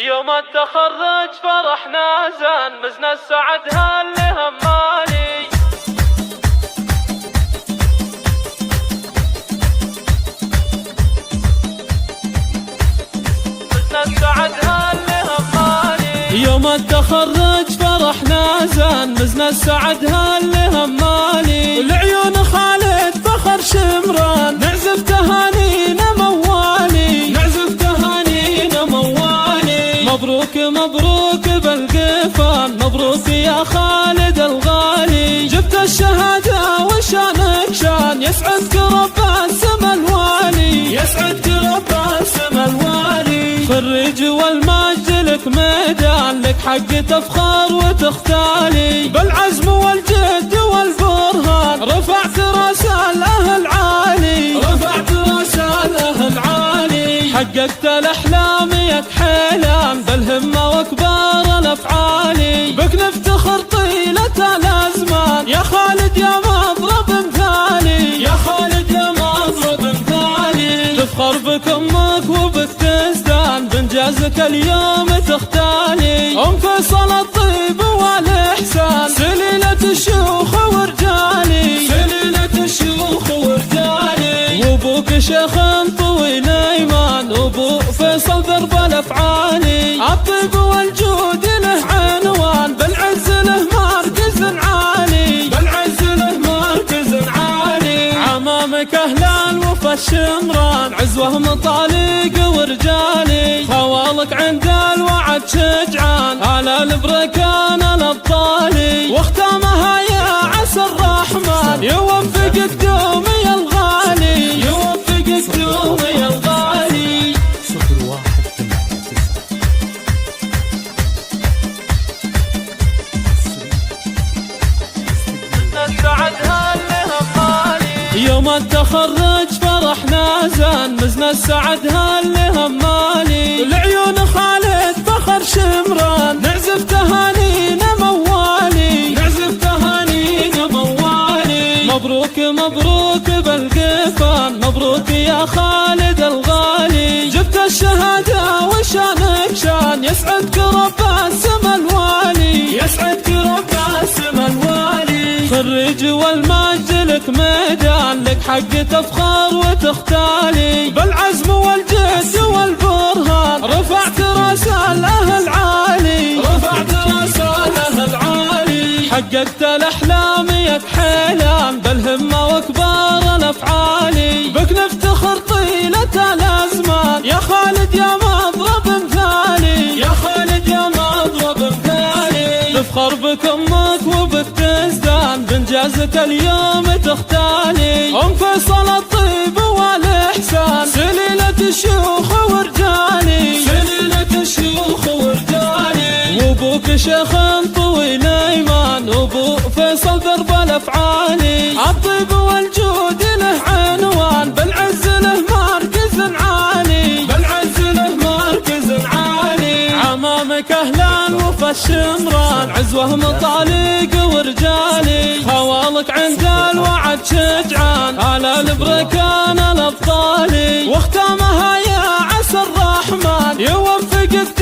يوم التخرج فرحنا زان مزنا السعد هاللي همالي. مزنا السعد هاللي همالي. يوم التخرج فرحنا زان مزنا السعد هاللي همالي. والعيون خالد فخر شمران نعزف تهانينا موالي. نعزف تهانينا موالي. مبروك مبروك بالقفان مبروك يا خالد الغالي. جبت الشهادة وشانك شان يسعدك رب السما الوالي. يسعدك رب السما الوالي. خريج والمجد لك ميدان لك حق تفخر وتختالي. بالعزم والجد والبرهان رفعت راس الاهل عالي. رفعت راس الاهل عالي. حققت الاحلام ياك حيلان بالهمه واكبر الافعالي. بك نفتخر طيله الازمان يا خالد يا مضرب مثالي. يا خالد يا مضرب مثالي. تفخر بك امك وبك تزدان بانجازك اليوم تختالي. ام فيصل الطيب والاحسان سليله الشيوخ ورجالي. سليله الشيوخ ورجالي. وابوك شيخ طويل ايمان وابو فيصل درب الافعالي. الطيب والجود له عنوان بالعز له مركز عالي. بالعز له مركز عالي. عمامك اهل الوفا الشمران عزوه مطالق ورجالي. خوالك عند الوعد شجعان على البركان الابطالي. واختامها يا عسى الرحمن يوفقك دومي يا الغالي. يوفقك دومي يا الغالي. 01 يوم التخرج فرحنا زان مزنا السعد هاللي همالي. العيون خالد فخر شمران نعزف تهانينا موالي. نعزف تهانينا موالي. مبروك مبروك بالقفان مبروك يا خالد الغالي. جبت الشهادة وشانك شان يسعدك رب السما الوالي. يسعدك رب السما الوالي. خريج والمجد لك ميدان لك حق تفخر وتختالي. بالعزم والجد والبرهان رفعت راس الاهل عالي. رفعت راس الاهل عالي. حققت الاحلام ياك حيلان بالهمه واكبر الافعالي. بك نفتخر طيله الازمان يا خالد يا مضرب مثالي. يا خالد يا مضرب مثالي. تفخر بك امك وبك تزدان بانجازك اليوم تختالي. ام فيصل الطيب والاحسان سليله الشيوخ ورجالي. سليله الشيوخ ورجالي. وابوك شيخ طويل ايمان وابو فيصل درب الافعالي. الطيب والجود له عنوان بالعز له مركز عالي. بالعز له مركز عالي. عمامك اهل الوفا الشمران عزوه مطالق ورجالي. خوالك عند الوعد شجعان على البركان الابطالي. واختامها يا عسى الرحمن يوفقك